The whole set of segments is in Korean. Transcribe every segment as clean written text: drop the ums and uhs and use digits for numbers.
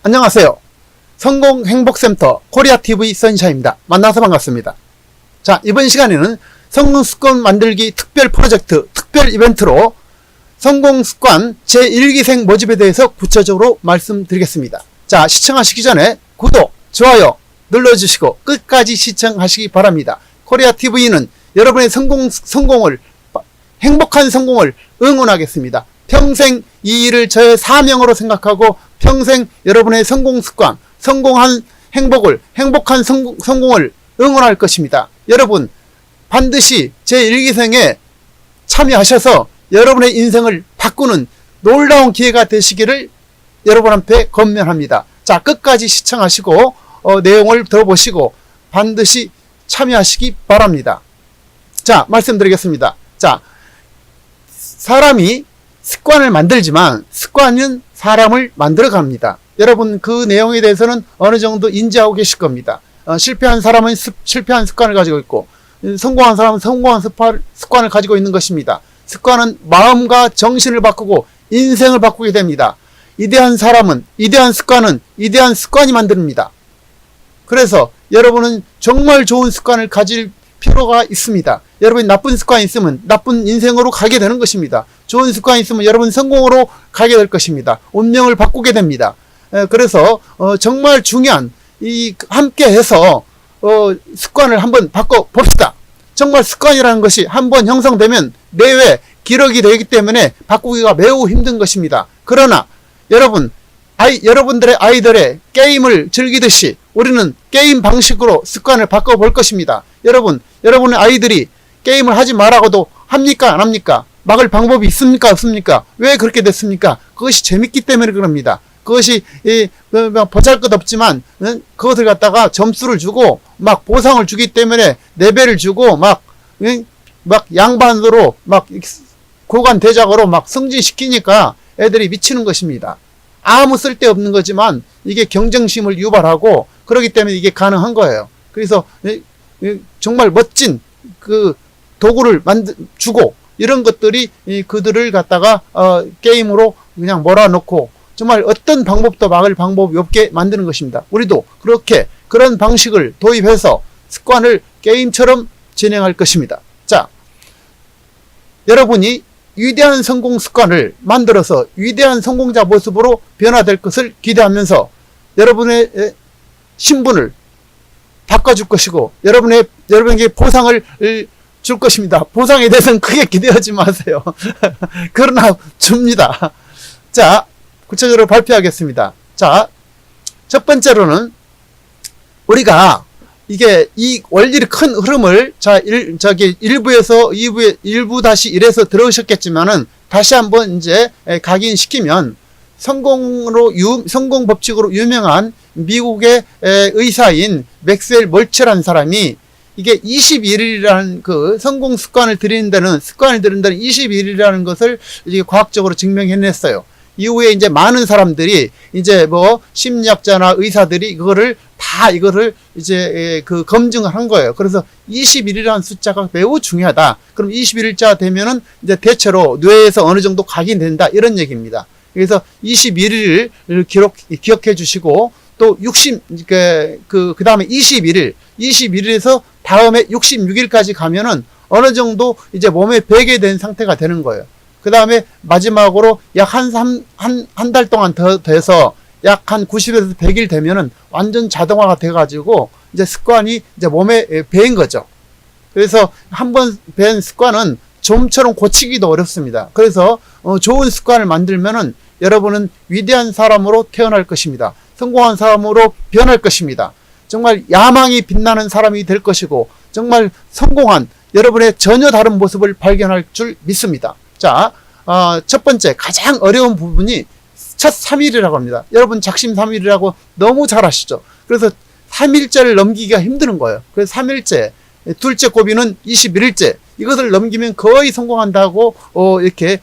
안녕하세요. 성공행복센터 코리아TV 선샤입니다. 만나서 반갑습니다. 자, 이번 시간에는 성공습관 만들기 특별 프로젝트, 특별 이벤트로 성공습관 제1기생 모집에 대해서 구체적으로 말씀드리겠습니다. 자, 시청하시기 전에 구독, 좋아요 눌러주시고 끝까지 시청하시기 바랍니다. 코리아TV는 여러분의 성공을, 행복한 성공을 응원하겠습니다. 평생 이 일을 저의 사명으로 생각하고 평생 여러분의 성공습관, 성공한 행복을, 행복한 성공을 응원할 것입니다. 여러분 반드시 제1기생에 참여하셔서 여러분의 인생을 바꾸는 놀라운 기회가 되시기를 여러분한테 권면합니다. 자, 끝까지 시청하시고 내용을 들어보시고 반드시 참여하시기 바랍니다. 자, 말씀드리겠습니다. 자, 사람이 습관을 만들지만 습관은 사람을 만들어 갑니다. 여러분 그 내용에 대해서는 어느 정도 인지하고 계실 겁니다. 실패한 사람은 실패한 습관을 가지고 있고 성공한 사람은 성공한 습관을 가지고 있는 것입니다. 습관은 마음과 정신을 바꾸고 인생을 바꾸게 됩니다. 위대한 사람은, 위대한 습관은 위대한 습관이 만듭니다. 그래서 여러분은 정말 좋은 습관을 가질 필요가 있습니다. 여러분이 나쁜 습관이 있으면 나쁜 인생으로 가게 되는 것입니다. 좋은 습관이 있으면 여러분 성공으로 가게 될 것입니다. 운명을 바꾸게 됩니다. 그래서 정말 중요한 함께 해서 습관을 한번 바꿔 봅시다. 정말 습관이라는 것이 한번 형성되면 내외 기록이 되기 때문에 바꾸기가 매우 힘든 것입니다. 그러나 여러분들의 아이들의 게임을 즐기듯이 우리는 게임 방식으로 습관을 바꿔볼 것입니다. 여러분의 아이들이 게임을 하지 말라고도 합니까? 안 합니까? 막을 방법이 있습니까? 없습니까? 왜 그렇게 됐습니까? 그것이 재밌기 때문에 그럽니다. 그것이 보잘것없지만 그것을 갖다가 점수를 주고 막 보상을 주기 때문에 레벨을 주고 막 양반으로 막 고관 대작으로 막 승진시키니까 애들이 미치는 것입니다. 아무 쓸데없는 거지만 이게 경쟁심을 유발하고 그렇기 때문에 이게 가능한 거예요. 그래서 정말 멋진 그 도구를 주고 이런 것들이 그들을 갖다가 게임으로 그냥 몰아넣고 정말 어떤 방법도 막을 방법이 없게 만드는 것입니다. 우리도 그런 방식을 도입해서 습관을 게임처럼 진행할 것입니다. 자, 여러분이 위대한 성공 습관을 만들어서 위대한 성공자 모습으로 변화될 것을 기대하면서 여러분의 신분을 바꿔줄 것이고 여러분에게 보상을 줄 것입니다. 보상에 대해서는 크게 기대하지 마세요. 그러나 줍니다. 자, 구체적으로 발표하겠습니다. 자, 첫 번째로는 우리가 이게 이 원리의 큰 흐름을 1부에서 1부-1에서 들어오셨겠지만은 다시 한번 이제 각인시키면 성공 법칙으로 유명한 미국의 의사인 맥스웰 멀츠라는 사람이 이게 21일이라는 그 성공 습관을 들이는 데는 21일이라는 것을 이제 과학적으로 증명해냈어요. 이후에 이제 많은 사람들이 이제 심리학자나 의사들이 이거를 이제 검증을 한 거예요. 그래서 21이라는 숫자가 매우 중요하다. 그럼 21일자 되면은 이제 대체로 뇌에서 어느 정도 각인된다. 이런 얘기입니다. 그래서 21일을 기억해 주시고 또 그 다음에 21일에서 다음에 66일까지 가면은 어느 정도 이제 몸에 배게 된 상태가 되는 거예요. 그 다음에 마지막으로 약 한 달 동안 더 돼서 약 한 90에서 100일 되면은 완전 자동화가 돼가지고 이제 습관이 이제 몸에 배인 거죠. 그래서 한번 밴 습관은 좀처럼 고치기도 어렵습니다. 그래서 좋은 습관을 만들면은 여러분은 위대한 사람으로 태어날 것입니다. 성공한 사람으로 변할 것입니다. 정말 야망이 빛나는 사람이 될 것이고 정말 성공한 여러분의 전혀 다른 모습을 발견할 줄 믿습니다. 자, 첫 번째 가장 어려운 부분이 첫 3일이라고 합니다. 여러분 작심 3일이라고 너무 잘 아시죠? 그래서 3일째를 넘기기가 힘드는 거예요. 그래서 3일째, 둘째 고비는 21일째 이것을 넘기면 거의 성공한다고 이렇게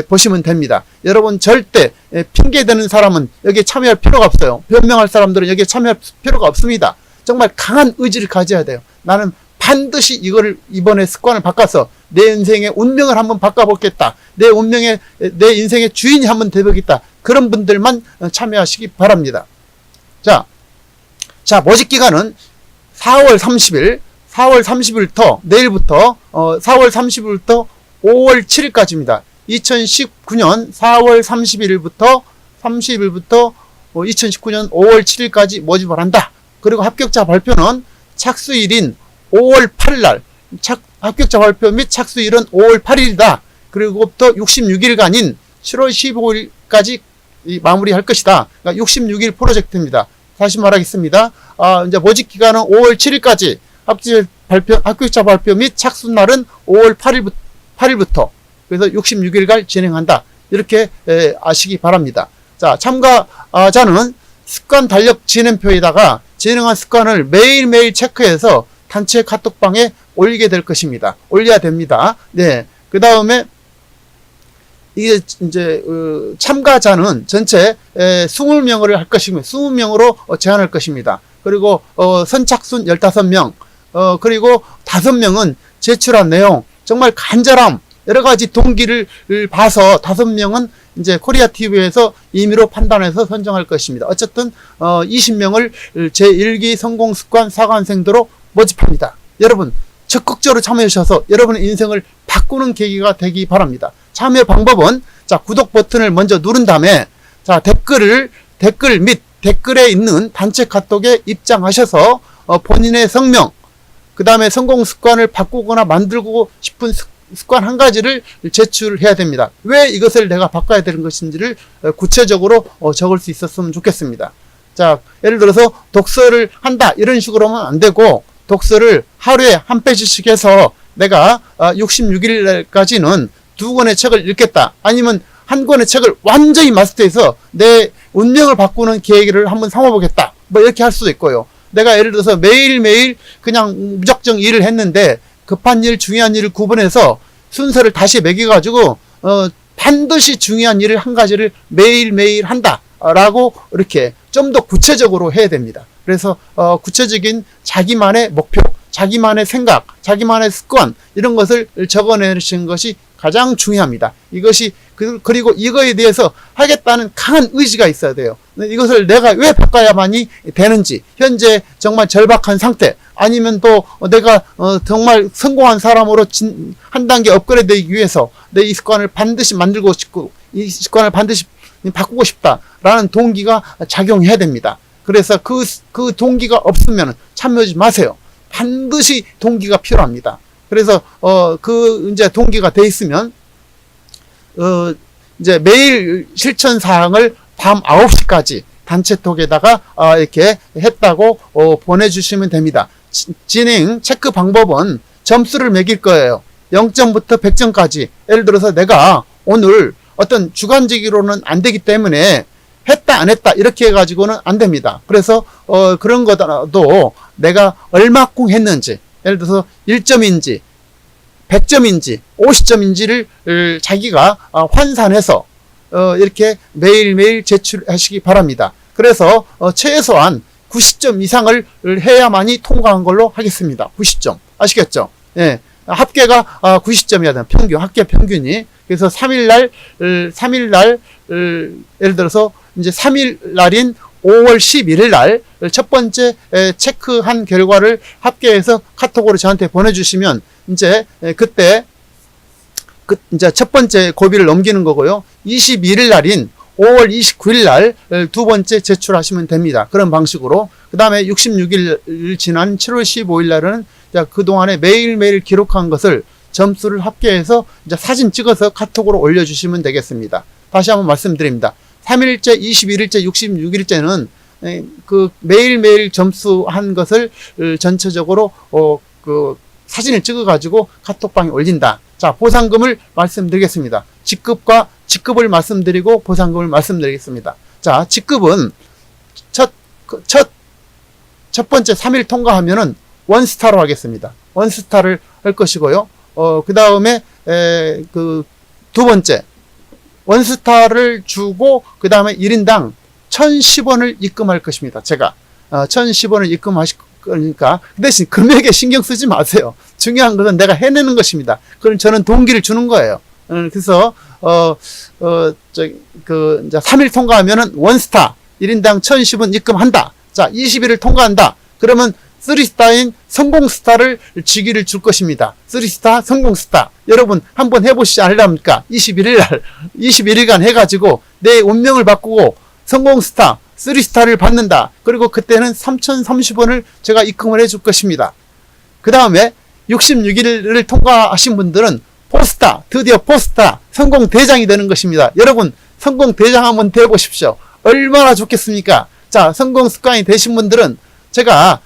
보시면 됩니다. 여러분 절대 핑계대는 사람은 여기에 참여할 필요가 없어요. 변명할 사람들은 여기에 참여할 필요가 없습니다. 정말 강한 의지를 가져야 돼요. 나는 반드시 이거를 이번에 습관을 바꿔서 내 인생의 운명을 한번 바꿔보겠다. 내 인생의 주인이 한번 되보겠다. 그런 분들만 참여하시기 바랍니다. 자, 모집 기간은 4월 30일부터 내일부터 4월 30일부터 5월 7일까지입니다. 2019년 4월 30일부터 2019년 5월 7일까지 모집을 한다. 그리고 합격자 발표는 착수일인 5월 8일 합격자 발표 및 착수일은 5월 8일이다. 그리고부터 66일간인 7월 15일까지 마무리할 것이다. 그러니까 66일 프로젝트입니다. 다시 말하겠습니다. 이제 모집 기간은 5월 7일까지, 합격자 발표 및 착수날은 5월 8일부터, 그래서 66일간 진행한다. 이렇게 아시기 바랍니다. 자, 참가자는 습관 달력 진행표에다가 진행한 습관을 매일매일 체크해서 단체 카톡방에 올리게 될 것입니다. 올려야 됩니다. 네. 그 다음에 이게 이제 참가자는 전체 20명을 할 것이며 20명으로 제한할 것입니다. 그리고 선착순 15명, 그리고 5명은 제출한 내용, 정말 간절함, 여러 가지 동기를 봐서 5명은 이제 코리아 TV에서 임의로 판단해서 선정할 것입니다. 어쨌든 20명을 제1기 성공 습관 사관생도로 모집합니다. 여러분 적극적으로 참여해 주셔서 여러분의 인생을 바꾸는 계기가 되기 바랍니다. 참여 방법은, 자, 구독 버튼을 먼저 누른 다음에, 자, 댓글 및 댓글에 있는 단체 카톡에 입장하셔서 본인의 성명, 그 다음에 성공 습관을 바꾸거나 만들고 싶은 습관 한 가지를 제출해야 됩니다. 왜 이것을 내가 바꿔야 되는 것인지를 구체적으로 적을 수 있었으면 좋겠습니다. 자, 예를 들어서 독서를 한다 이런 식으로 하면 안 되고, 독서를 하루에 한 페이지씩 해서 내가 66일까지는 2권의 책을 읽겠다. 아니면 한 권의 책을 완전히 마스터해서 내 운명을 바꾸는 계획을 한번 삼아보겠다. 뭐 이렇게 할 수도 있고요. 내가 예를 들어서 매일매일 그냥 무작정 일을 했는데 급한 일, 중요한 일을 구분해서 순서를 다시 매겨가지고 반드시 중요한 일을 한 가지를 매일매일 한다. 라고 이렇게 좀 더 구체적으로 해야 됩니다. 그래서 구체적인 자기만의 목표, 자기만의 생각, 자기만의 습관 이런 것을 적어내시는 것이 가장 중요합니다. 이것이 그리고 이거에 대해서 하겠다는 강한 의지가 있어야 돼요. 이것을 내가 왜 바꿔야만이 되는지, 현재 정말 절박한 상태, 아니면 또 내가 정말 성공한 사람으로 한 단계 업그레이드되기 위해서 내 이 습관을 반드시 만들고 싶고 이 습관을 반드시 바꾸고 싶다라는 동기가 작용해야 됩니다. 그래서 그 동기가 없으면 참여하지 마세요. 반드시 동기가 필요합니다. 그래서 이제 동기가 돼 있으면 이제 매일 실천 사항을 밤 9시까지 단체톡에다가 이렇게 했다고 보내주시면 됩니다. 진행 체크 방법은 점수를 매길 거예요. 0점부터 100점까지. 예를 들어서 내가 오늘 어떤 주관적으로는 안 되기 때문에 했다 안 했다 이렇게 해가지고는 안 됩니다. 그래서 그런 거라도 내가 얼마큼 했는지, 예를 들어서 1점인지 100점인지 50점인지를 자기가 환산해서 이렇게 매일매일 제출하시기 바랍니다. 그래서 최소한 90점 이상을 해야만이 통과한 걸로 하겠습니다. 90점 아시겠죠? 예. 합계가 90점이어야 돼요. 평균, 합계 평균이. 그래서 3일날 예를 들어서 이제 3일날인 5월 11일날 첫 번째 체크한 결과를 합계해서 카톡으로 저한테 보내주시면 이제 그때 이제 첫 번째 고비를 넘기는 거고요. 21일날인 5월 29일날 두 번째 제출하시면 됩니다. 그런 방식으로. 그 다음에 66일 지난 7월 15일날은 그동안에 매일매일 기록한 것을 점수를 합계해서 이제 사진 찍어서 카톡으로 올려주시면 되겠습니다. 다시 한번 말씀드립니다. 3일째, 21일째, 66일째는 그 매일매일 점수한 것을 전체적으로 사진을 찍어가지고 카톡방에 올린다. 자, 보상금을 말씀드리겠습니다. 직급을 말씀드리고 보상금을 말씀드리겠습니다. 자, 직급은 첫 번째 3일 통과하면은 원스타로 하겠습니다. 원스타를 할 것이고요. 그 다음에 두 번째 원스타를 주고 그 다음에 1인당 1,010원을 입금할 것입니다. 제가 1,010원을 입금하실 거니까 그 대신 금액에 신경 쓰지 마세요. 중요한 것은 내가 해내는 것입니다. 그럼 저는 동기를 주는 거예요. 그래서 이제 3일 통과하면은 원스타 1인당 1,010원 입금한다. 자, 20일을 통과한다. 그러면 3스타인 성공스타를 직위를 줄 것입니다. 3스타 성공스타. 여러분 한번 해보시지 않으랍니까? 21일간 해가지고 내 운명을 바꾸고 성공스타 3스타를 받는다. 그리고 그때는 3,030원을 제가 입금을 해줄 것입니다. 그 다음에 66일을 통과하신 분들은 포스타, 드디어 포스타 성공대장이 되는 것입니다. 여러분 성공대장 한번 되어보십시오. 얼마나 좋겠습니까? 자, 성공습관이 되신 분들은 제가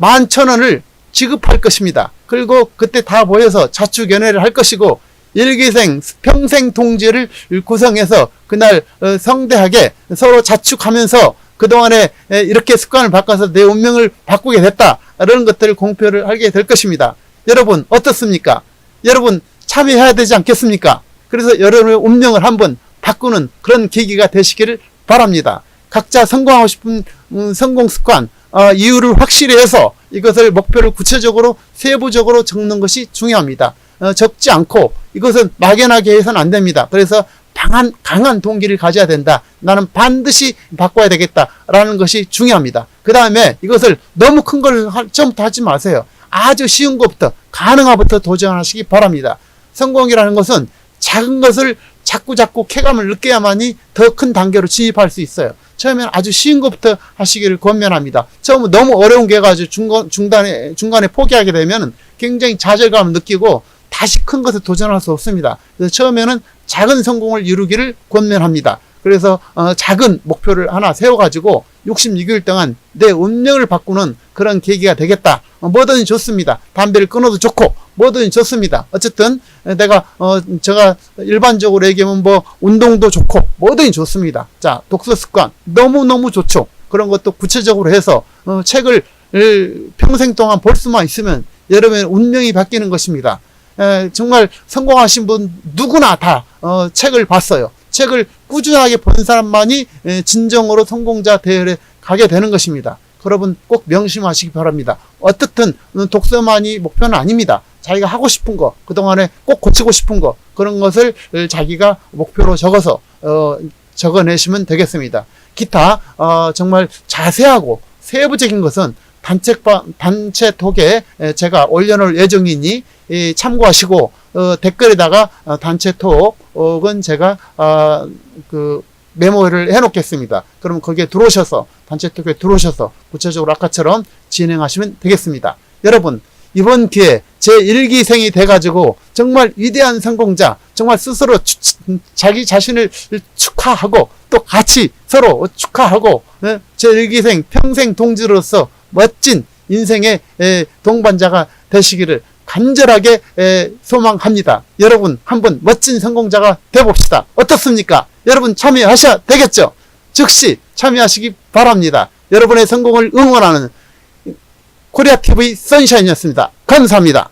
11,000원을 지급할 것입니다. 그리고 그때 다 모여서 자축연회를 할 것이고 일기생 평생 동지를 구성해서 그날 성대하게 서로 자축하면서 그동안에 이렇게 습관을 바꿔서 내 운명을 바꾸게 됐다. 이런 것들을 공표를 하게 될 것입니다. 여러분 어떻습니까? 여러분 참여해야 되지 않겠습니까? 그래서 여러분의 운명을 한번 바꾸는 그런 계기가 되시기를 바랍니다. 각자 성공하고 싶은 성공 습관 이유를 확실히 해서 이것을 목표를 구체적으로 세부적으로 적는 것이 중요합니다. 적지 않고 이것은 막연하게 해서는 안 됩니다. 그래서 강한 동기를 가져야 된다. 나는 반드시 바꿔야 되겠다라는 것이 중요합니다. 그 다음에 이것을 너무 큰 걸 처음부터 하지 마세요. 아주 쉬운 것부터 가능한 것부터 도전하시기 바랍니다. 성공이라는 것은 작은 것을 자꾸 쾌감을 느껴야만이 더 큰 단계로 진입할 수 있어요. 처음에는 아주 쉬운 것부터 하시기를 권면합니다. 처음에 너무 어려운 게 가지고 중간에 포기하게 되면 굉장히 좌절감을 느끼고 다시 큰 것에 도전할 수 없습니다. 그래서 처음에는 작은 성공을 이루기를 권면합니다. 그래서 작은 목표를 하나 세워가지고 66일 동안 내 운명을 바꾸는 그런 계기가 되겠다. 뭐든지 좋습니다. 담배를 끊어도 좋고 뭐든지 좋습니다. 어쨌든 제가 일반적으로 얘기하면 뭐 운동도 좋고 뭐든지 좋습니다. 자, 독서 습관 너무너무 좋죠. 그런 것도 구체적으로 해서 책을 평생 동안 볼 수만 있으면 여러분의 운명이 바뀌는 것입니다. 정말 성공하신 분 누구나 다 책을 봤어요. 책을 꾸준하게 본 사람만이 진정으로 성공자 대열에 가게 되는 것입니다. 여러분 꼭 명심하시기 바랍니다. 어떻든 독서만이 목표는 아닙니다. 자기가 하고 싶은 거, 그동안에 꼭 고치고 싶은 거, 그런 것을 자기가 목표로 적어서 적어내시면 되겠습니다. 기타 정말 자세하고 세부적인 것은 단체톡에 제가 올려놓을 예정이니 참고하시고 댓글에다가 단체톡은 제가 메모를 해놓겠습니다. 그럼 거기에 들어오셔서 단체톡에 들어오셔서 구체적으로 아까처럼 진행하시면 되겠습니다. 여러분 이번 기회에 제1기생이 돼가지고 정말 위대한 성공자, 정말 스스로 자기 자신을 축하하고 또 같이 서로 축하하고 제1기생 평생 동지로서 멋진 인생의 동반자가 되시기를 간절하게 소망합니다. 여러분 한번 멋진 성공자가 되봅시다. 어떻습니까? 여러분 참여하셔야 되겠죠? 즉시 참여하시기 바랍니다. 여러분의 성공을 응원하는 코리아TV 선샤인이었습니다. 감사합니다.